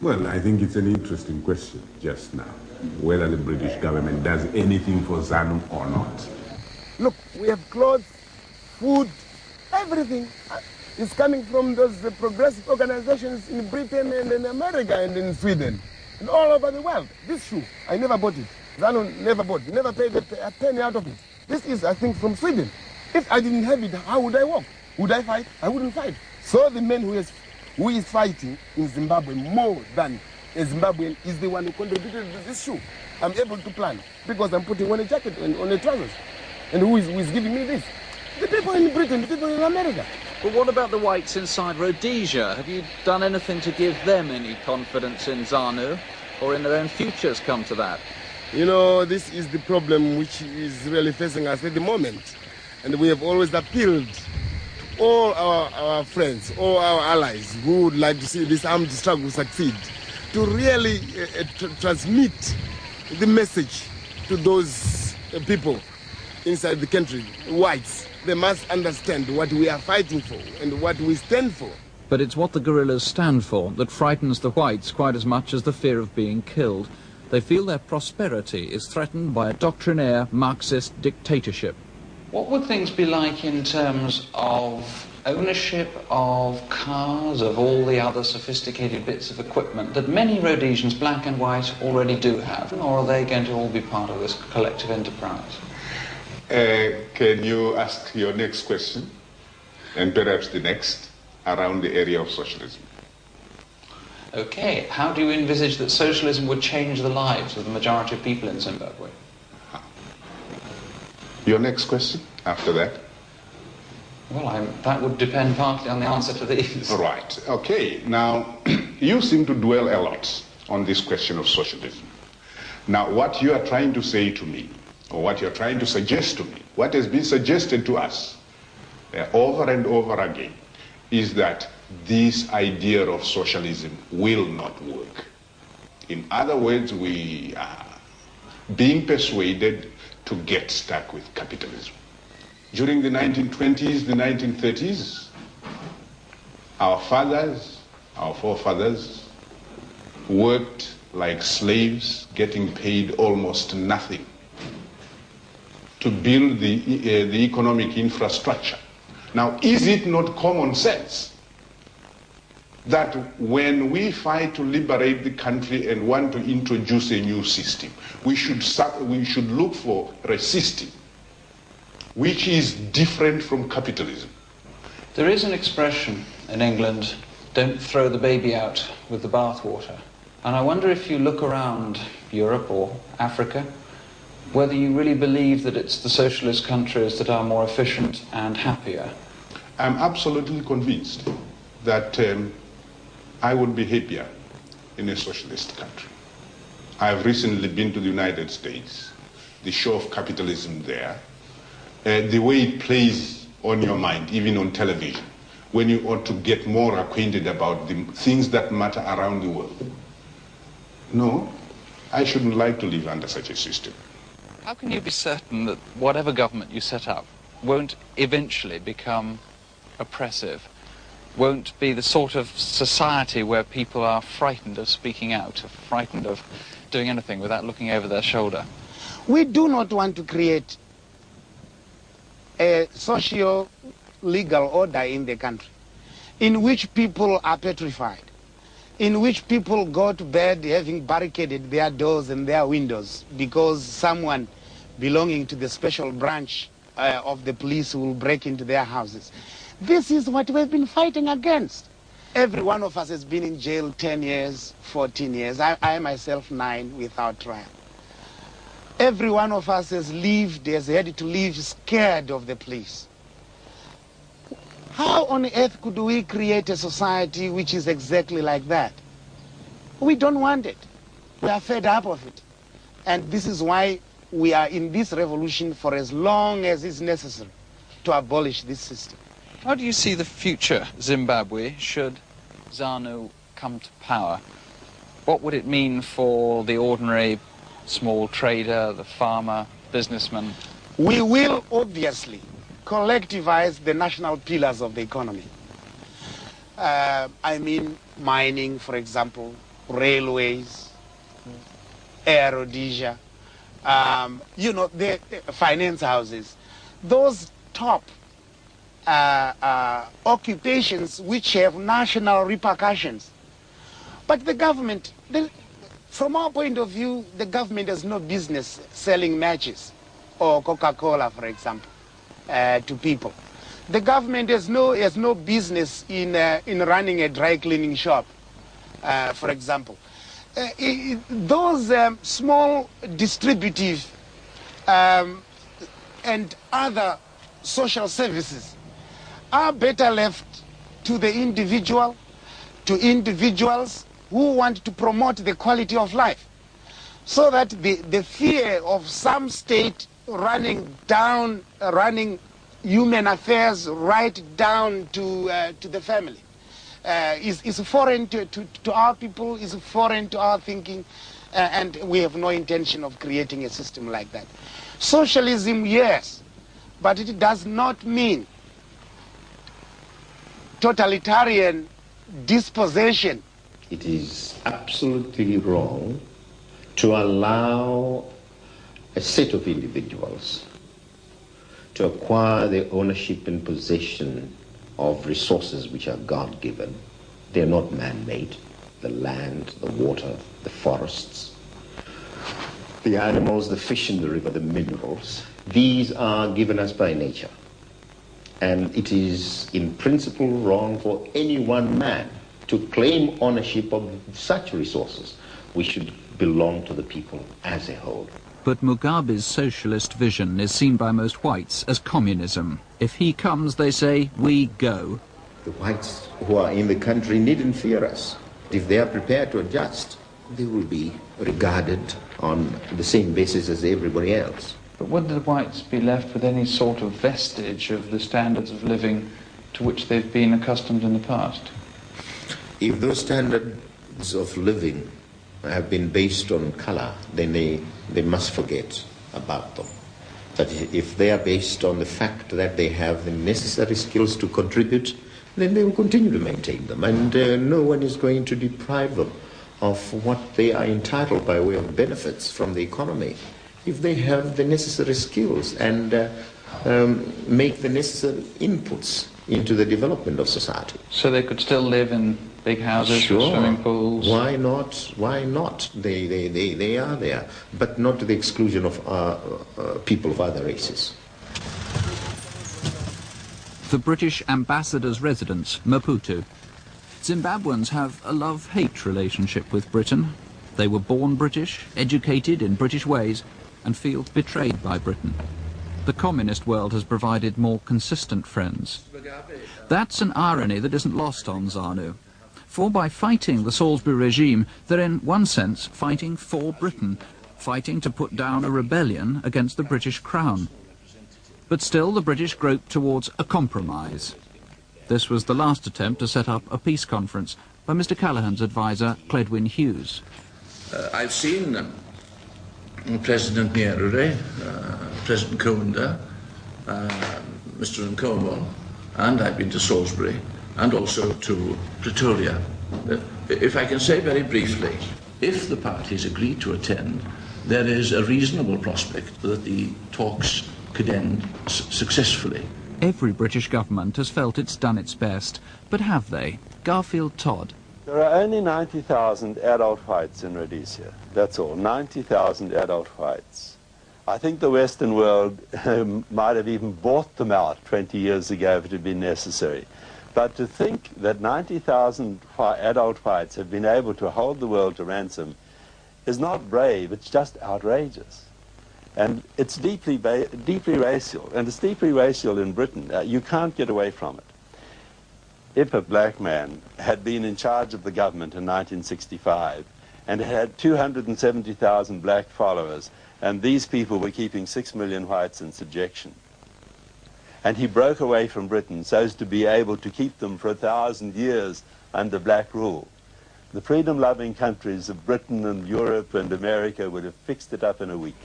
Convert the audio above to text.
Well, I think it's an interesting question just now, whether the British government does anything for ZANU or not. Look, we have clothes, food, everything is coming from those progressive organizations in Britain and in America and in Sweden and all over the world. This shoe, I never bought it. ZANU never bought it, never paid a penny out of it. This is, I think, from Sweden. If I didn't have it, how would I walk? Would I fight? I wouldn't fight. So the man who is fighting in Zimbabwe more than a Zimbabwean is the one who contributed to this shoe. I'm able to plan because I'm putting on a jacket and on a trousers. And who is giving me this? The people in Britain, the people in America. But what about the whites inside Rhodesia? Have you done anything to give them any confidence in ZANU or in their own futures come to that? You know, this is the problem which is really facing us at the moment. And we have always appealed to all our friends, all our allies who would like to see this armed struggle succeed, to really transmit the message to those people inside the country, whites. They must understand what we are fighting for and what we stand for. But it's what the guerrillas stand for that frightens the whites quite as much as the fear of being killed. They feel their prosperity is threatened by a doctrinaire Marxist dictatorship. What would things be like in terms of ownership of cars, of all the other sophisticated bits of equipment that many Rhodesians, black and white, already do have? Or are they going to all be part of this collective enterprise? Can you ask your next question, and perhaps the next, around the area of socialism? Okay, how do you envisage that socialism would change the lives of the majority of people in Zimbabwe? Your next question after that? Well, that would depend partly on the answer to these. Right, okay. Now, you seem to dwell a lot on this question of socialism. Now, what you are trying to say to me, or what you're trying to suggest to me, what has been suggested to us over and over again, is that this idea of socialism will not work. In other words, we are being persuaded to get stuck with capitalism. During the 1920s, the 1930s, our fathers, our forefathers, worked like slaves, getting paid almost nothing to build the economic infrastructure. Now, is it not common sense that when we fight to liberate the country and want to introduce a new system, we should look for a system which is different from capitalism? There is an expression in England, don't throw the baby out with the bathwater. And I wonder if you look around Europe or Africa, whether you really believe that it's the socialist countries that are more efficient and happier. I'm absolutely convinced that I would be happier in a socialist country. I have recently been to the United States, the show of capitalism there, the way it plays on your mind, even on television, when you ought to get more acquainted about the things that matter around the world. No, I shouldn't like to live under such a system. How can you be certain that whatever government you set up won't eventually become oppressive, won't be the sort of society where people are frightened of speaking out, frightened of doing anything without looking over their shoulder? We do not want to create a socio-legal order in the country in which people are petrified, in which people go to bed having barricaded their doors and their windows because someone belonging to the special branch of the police will break into their houses. This is what we've been fighting against. Every one of us has been in jail 10 years, 14 years. I myself 9 without trial. Every one of us has had to live scared of the police. How on earth could we create a society which is exactly like that? We don't want it. We are fed up of it. And this is why we are in this revolution for as long as is necessary to abolish this system. How do you see the future Zimbabwe should ZANU come to power? What would it mean for the ordinary small trader, the farmer, businessman? We will obviously collectivize the national pillars of the economy. I mean, mining, for example, railways, aerodisia, you know, the finance houses, those top occupations which have national repercussions. But the government, from our point of view, the government has no business selling matches or Coca-Cola, for example, to people. The government has no business in running a dry cleaning shop, for example. Those small distributive and other social services are better left to the individual, to individuals who want to promote the quality of life, so that the fear of some state running human affairs right down to the family is foreign to our people, is foreign to our thinking, and we have no intention of creating a system like that. Socialism, yes, but it does not mean totalitarian dispossession. It is absolutely wrong to allow a set of individuals to acquire the ownership and possession of resources which are God-given. They're not man-made. The land, the water, the forests, the animals, the fish in the river, the minerals. These are given us by nature. And it is in principle wrong for any one man to claim ownership of such resources. We should belong to the people as a whole. But Mugabe's socialist vision is seen by most whites as communism. If he comes, they say, we go. The whites who are in the country needn't fear us. If they are prepared to adjust, they will be regarded on the same basis as everybody else. But would the whites be left with any sort of vestige of the standards of living to which they've been accustomed in the past? If those standards of living have been based on color, then they must forget about them. But if they are based on the fact that they have the necessary skills to contribute, then they will continue to maintain them. And no one is going to deprive them of what they are entitled by way of benefits from the economy, if they have the necessary skills and make the necessary inputs into the development of society. So they could still live in big houses, sure, with swimming pools? Why not? Why not? They are there, but not to the exclusion of people of other races. The British ambassador's residence, Maputo. Zimbabweans have a love-hate relationship with Britain. They were born British, educated in British ways, and feel betrayed by Britain. The communist world has provided more consistent friends. That's an irony that isn't lost on ZANU. For by fighting the Salisbury regime, they're in one sense fighting for Britain, fighting to put down a rebellion against the British Crown. But still the British groped towards a compromise. This was the last attempt to set up a peace conference by Mr. Callaghan's advisor, Cledwyn Hughes. I've seen President Nyerere, President Kaunda, Mr. Nkomo, and I've been to Salisbury and also to Pretoria. If I can say very briefly, if the parties agree to attend, there is a reasonable prospect that the talks could end successfully. Every British government has felt it's done its best, but have they? Garfield Todd. There are only 90,000 adult whites in Rhodesia. That's all, 90,000 adult whites. I think the Western world might have even bought them out 20 years ago if it had been necessary. But to think that 90,000 adult whites have been able to hold the world to ransom is not brave, it's just outrageous. And it's deeply racial, and it's deeply racial in Britain. You can't get away from it. If a black man had been in charge of the government in 1965 and had 270,000 black followers, and these people were keeping 6 million whites in subjection, and he broke away from Britain so as to be able to keep them for 1,000 years under black rule, the freedom-loving countries of Britain and Europe and America would have fixed it up in a week.